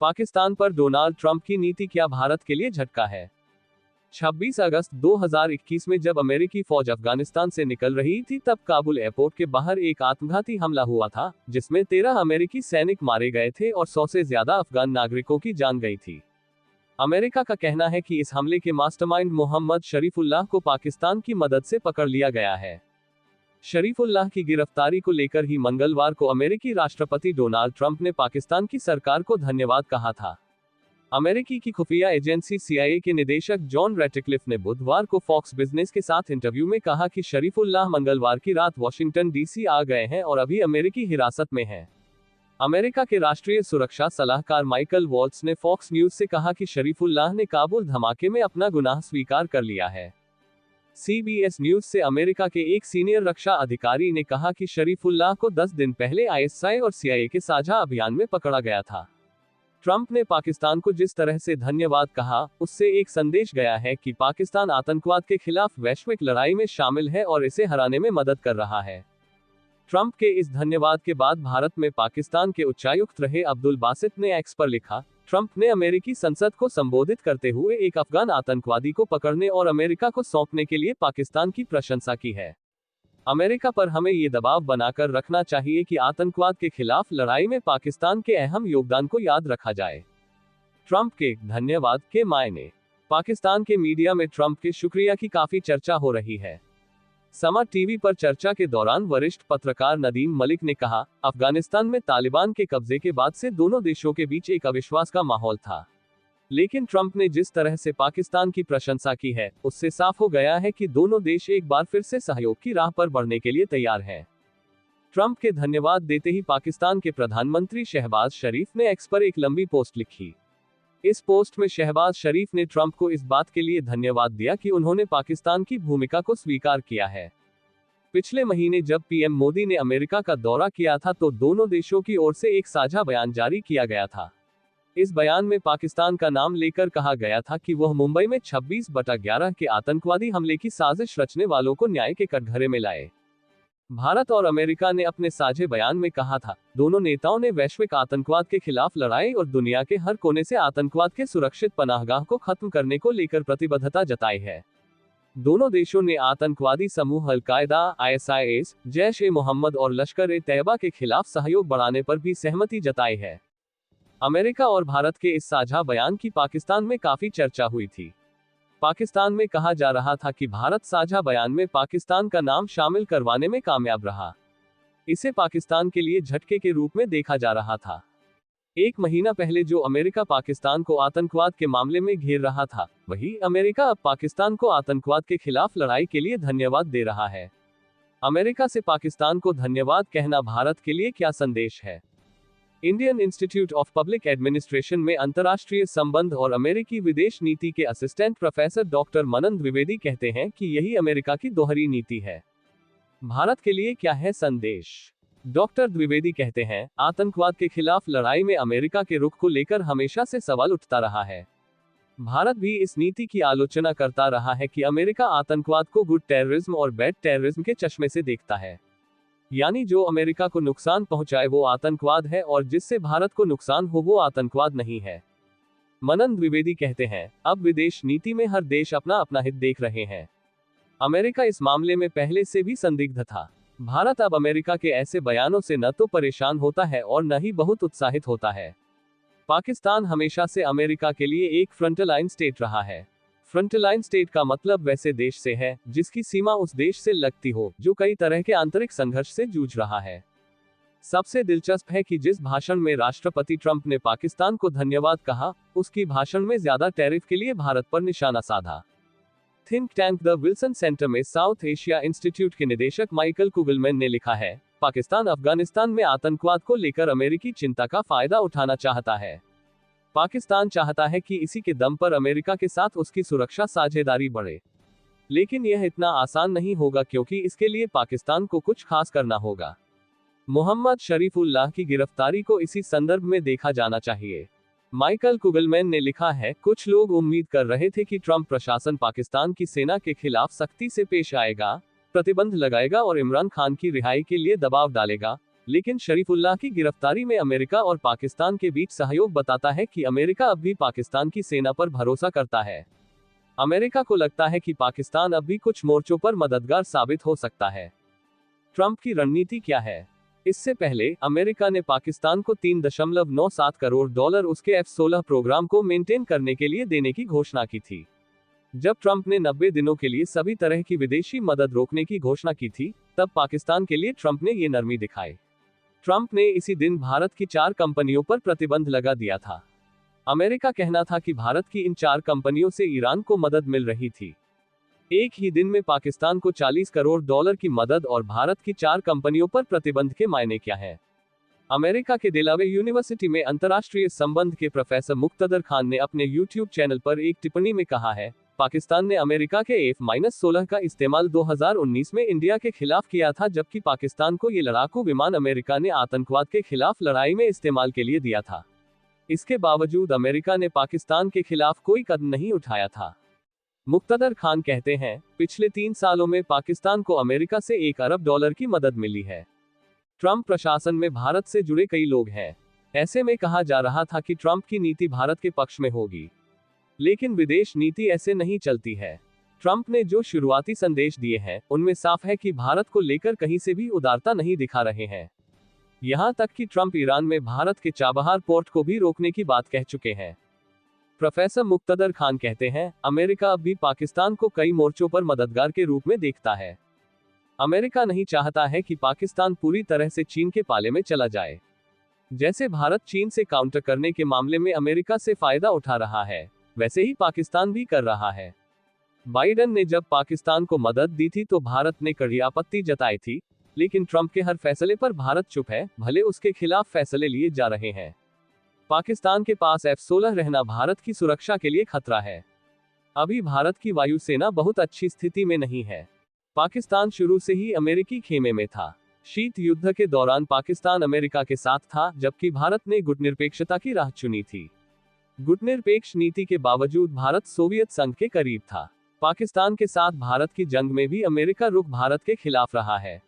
पाकिस्तान पर Donald Trump की नीति क्या भारत के लिए झटका है? 26 अगस्त 2021 में जब अमेरिकी फौज अफगानिस्तान से निकल रही थी तब काबुल एयरपोर्ट के बाहर एक आत्मघाती हमला हुआ था, जिसमें 13 अमेरिकी सैनिक मारे गए थे और 100 से ज्यादा अफगान नागरिकों की जान गई थी। अमेरिका का कहना है कि इस हमले के मास्टरमाइंड मोहम्मद शरीफुल्लाह को पाकिस्तान की मदद से पकड़ लिया गया है। शरीफुल्लाह की गिरफ्तारी को लेकर ही मंगलवार को अमेरिकी राष्ट्रपति डोनाल्ड ट्रंप ने पाकिस्तान की सरकार को धन्यवाद कहा था। अमेरिकी की खुफिया एजेंसी CIA के निदेशक जॉन रैटक्लिफ ने बुधवार को फॉक्स बिजनेस के साथ इंटरव्यू में कहा कि शरीफुल्लाह मंगलवार की रात वॉशिंगटन DC आ गए हैं और अभी अमेरिकी हिरासत में हैं। अमेरिका के राष्ट्रीय सुरक्षा सलाहकार माइकल वॉल्ट्ज ने फॉक्स न्यूज से कहा कि शरीफुल्लाह ने काबुल धमाके में अपना गुनाह स्वीकार कर लिया है। CBS न्यूज से अमेरिका के एक सीनियर रक्षा अधिकारी ने कहा कि शरीफुल्लाह को 10 दिन पहले ISI और CIA के साझा अभियान में पकड़ा गया था। ट्रंप ने पाकिस्तान को जिस तरह से धन्यवाद कहा, उससे एक संदेश गया है कि पाकिस्तान आतंकवाद के खिलाफ वैश्विक लड़ाई में शामिल है और इसे हराने में मदद कर रहा है। ट्रंप के इस धन्यवाद के बाद भारत में पाकिस्तान के उच्चायुक्त रहे अब्दुल बासित ने एक्स पर लिखा, ट्रंप ने अमेरिकी संसद को संबोधित करते हुए एक अफगान आतंकवादी को पकड़ने और अमेरिका को सौंपने के लिए पाकिस्तान की प्रशंसा की है। अमेरिका पर हमें ये दबाव बनाकर रखना चाहिए कि आतंकवाद के खिलाफ लड़ाई में पाकिस्तान के अहम योगदान को याद रखा जाए। ट्रंप के धन्यवाद के मायने। पाकिस्तान के मीडिया में ट्रंप के शुक्रिया की काफी चर्चा हो रही है। समा टीवी पर चर्चा के दौरान वरिष्ठ पत्रकार नदीम मलिक ने कहा, अफगानिस्तान में तालिबान के कब्जे के बाद से दोनों देशों के बीच एक अविश्वास का माहौल था। लेकिन ट्रंप ने जिस तरह से पाकिस्तान की प्रशंसा की है, उससे साफ हो गया है कि दोनों देश एक बार फिर से सहयोग की राह पर बढ़ने के लिए तैयार हैं। ट्रंप के धन्यवाद देते ही पाकिस्तान के प्रधानमंत्री शहबाज शरीफ ने एक्स पर एक लंबी पोस्ट लिखी। इस पोस्ट में शहबाज शरीफ ने ट्रंप को इस बात के लिए धन्यवाद दिया कि उन्होंने पाकिस्तान की भूमिका को स्वीकार किया है। पिछले महीने जब PM मोदी ने अमेरिका का दौरा किया था तो दोनों देशों की ओर से एक साझा बयान जारी किया गया था। इस बयान में पाकिस्तान का नाम लेकर कहा गया था कि वह मुंबई में 26/11 के आतंकवादी हमले की साजिश रचने वालों को न्याय के कटघरे में लाए। भारत और अमेरिका ने अपने साझे बयान में कहा था, दोनों नेताओं ने वैश्विक आतंकवाद के खिलाफ लड़ाई और दुनिया के हर कोने से आतंकवाद के सुरक्षित पनाहगाह को खत्म करने को लेकर प्रतिबद्धता जताई है। दोनों देशों ने आतंकवादी समूह अल-कायदा, ISIS, जैश-ए-मोहम्मद और लश्कर-ए-तैयबा के खिलाफ सहयोग बढ़ाने पर भी सहमति जताई है। अमेरिका और भारत के इस साझा बयान की पाकिस्तान में काफी चर्चा हुई थी। पाकिस्तान में कहा जा रहा था कि भारत साझा बयान में पाकिस्तान का नाम शामिल करवाने में कामयाब रहा। इसे पाकिस्तान के लिए झटके के रूप में देखा जा रहा था। एक महीना पहले जो अमेरिका पाकिस्तान को आतंकवाद के मामले में घेर रहा था, वही अमेरिका अब पाकिस्तान को आतंकवाद के खिलाफ लड़ाई के लिए धन्यवाद दे रहा है। अमेरिका से पाकिस्तान को धन्यवाद कहना भारत के लिए क्या संदेश है? Indian institute of public administration में अंतर्राष्ट्रीय संबंध और अमेरिकी विदेश नीति के असिस्टेंट प्रोफेसर डॉक्टर मनन द्विवेदी कहते हैं कि यही अमेरिका की दोहरी नीति है। भारत के लिए क्या है संदेश? डॉक्टर द्विवेदी कहते हैं, आतंकवाद के खिलाफ लड़ाई में अमेरिका के रुख को लेकर हमेशा से सवाल उठता रहा है। भारत भी इस नीति की आलोचना करता रहा है कि अमेरिका आतंकवाद को गुड टेररिज्म और बैड टेररिज्म के चश्मे से देखता है। यानी जो अमेरिका को नुकसान पहुंचाए वो आतंकवाद है और जिससे भारत को नुकसान हो वो आतंकवाद नहीं है। मनन द्विवेदी कहते हैं, अब विदेश नीति में हर देश अपना अपना हित देख रहे हैं। अमेरिका इस मामले में पहले से भी संदिग्ध था। भारत अब अमेरिका के ऐसे बयानों से न तो परेशान होता है और न ही बहुत उत्साहित होता है। पाकिस्तान हमेशा से अमेरिका के लिए एक फ्रंटलाइन स्टेट रहा है। फ्रंटलाइन स्टेट का मतलब वैसे देश से है जिसकी सीमा उस देश से लगती हो जो कई तरह के आंतरिक संघर्ष से जूझ रहा है। सबसे दिलचस्प है कि जिस भाषण में राष्ट्रपति ट्रंप ने पाकिस्तान को धन्यवाद कहा, उसकी भाषण में ज्यादा टैरिफ के लिए भारत पर निशाना साधा। Think tank the Wilson centre में साउथ एशिया इंस्टीट्यूट के निदेशक माइकल कुगलमैन ने लिखा है, पाकिस्तान अफगानिस्तान में आतंकवाद को लेकर अमेरिकी चिंता का फायदा उठाना चाहता है। पाकिस्तान चाहता है कि इसी के दम पर अमेरिका के साथ उसकी सुरक्षा साझेदारी बढ़े। लेकिन यह इतना आसान नहीं होगा क्योंकि इसके लिए पाकिस्तान को कुछ खास करना होगा। मोहम्मद शरीफुल्लाह की गिरफ्तारी को इसी संदर्भ में देखा जाना चाहिए। माइकल कुगलमैन ने लिखा है, कुछ लोग उम्मीद कर रहे थे कि ट्रंप प्रशासन पाकिस्तान की सेना के खिलाफ सख्ती से पेश आएगा, प्रतिबंध लगाएगा और इमरान खान की रिहाई के लिए दबाव डालेगा, लेकिन शरीफुल्लाह की गिरफ्तारी में अमेरिका और पाकिस्तान के बीच सहयोग बताता है कि अमेरिका अब भी पाकिस्तान की सेना पर भरोसा करता है। अमेरिका को लगता है कि पाकिस्तान अब भी कुछ मोर्चों पर मददगार साबित हो सकता है। ट्रंप की रणनीति क्या है? इससे पहले अमेरिका ने पाकिस्तान को $3.97 करोड़ उसके F-16 प्रोग्राम को मेंटेन करने के लिए देने की घोषणा की थी। जब ट्रंप ने 90 दिनों के लिए सभी तरह की विदेशी मदद रोकने की घोषणा की थी, तब पाकिस्तान के लिए ट्रंप ने ये नरमी दिखाई। ट्रंप ने इसी दिन भारत की 4 कंपनियों पर प्रतिबंध लगा दिया था। अमेरिका कहना था कि भारत की इन 4 कंपनियों से ईरान को मदद मिल रही थी। एक ही दिन में पाकिस्तान को $40 करोड़ की मदद और भारत की 4 कंपनियों पर प्रतिबंध के मायने क्या है? अमेरिका के डेलावेयर यूनिवर्सिटी में अंतर्राष्ट्रीय संबंध के प्रोफेसर मुक्तदर खान ने अपने YouTube चैनल पर एक टिप्पणी में कहा है, पाकिस्तान ने अमेरिका के F-16 का इस्तेमाल 2019 में इंडिया के खिलाफ किया था, जबकि पाकिस्तान को ये लड़ाकू विमान अमेरिका ने आतंकवाद के खिलाफ लड़ाई में इस्तेमाल के लिए दिया था। इसके बावजूद अमेरिका ने पाकिस्तान के खिलाफ कोई कदम नहीं उठाया था। मुक्तदर खान कहते हैं, पिछले 3 सालों में पाकिस्तान को अमेरिका से $1 अरब की मदद मिली है। ट्रंप प्रशासन में भारत से जुड़े कई लोग हैं। ऐसे में कहा जा रहा था कि ट्रंप की नीति भारत के पक्ष में होगी, लेकिन विदेश नीति ऐसे नहीं चलती है। ट्रंप ने जो शुरुआती संदेश दिए हैं, उनमें साफ है कि भारत को लेकर कहीं से भी उदारता नहीं दिखा रहे हैं। यहां तक कि ट्रंप ईरान में भारत के चाबहार पोर्ट को भी रोकने की बात कह चुके हैं। प्रोफेसर मुक्तदर खान कहते हैं, अमेरिका अब भी पाकिस्तान को कई मोर्चों पर मददगार के रूप में देखता है। अमेरिका नहीं चाहता है कि पाकिस्तान पूरी तरह से चीन के पाले में चला जाए। जैसे भारत चीन से काउंटर करने के मामले में अमेरिका से फायदा उठा रहा है, वैसे ही पाकिस्तान भी कर रहा है। बाइडेन ने जब पाकिस्तान को मदद दी थी तो भारत ने कड़ी आपत्ति जताई थी, लेकिन ट्रंप के हर फैसले पर भारत चुप है, भले उसके खिलाफ फैसले लिए जा रहे हैं। पाकिस्तान के पास F-16 रहना भारत की सुरक्षा के लिए खतरा है। अभी भारत की वायुसेना बहुत अच्छी स्थिति में नहीं है। पाकिस्तान शुरू से ही अमेरिकी खेमे में था। शीत युद्ध के दौरान पाकिस्तान अमेरिका के साथ था, जबकि भारत ने गुटनिरपेक्षता की राह चुनी थी। गुटनिरपेक्ष नीति के बावजूद भारत सोवियत संघ के करीब था। पाकिस्तान के साथ भारत की जंग में भी अमेरिका रुख भारत के खिलाफ रहा है।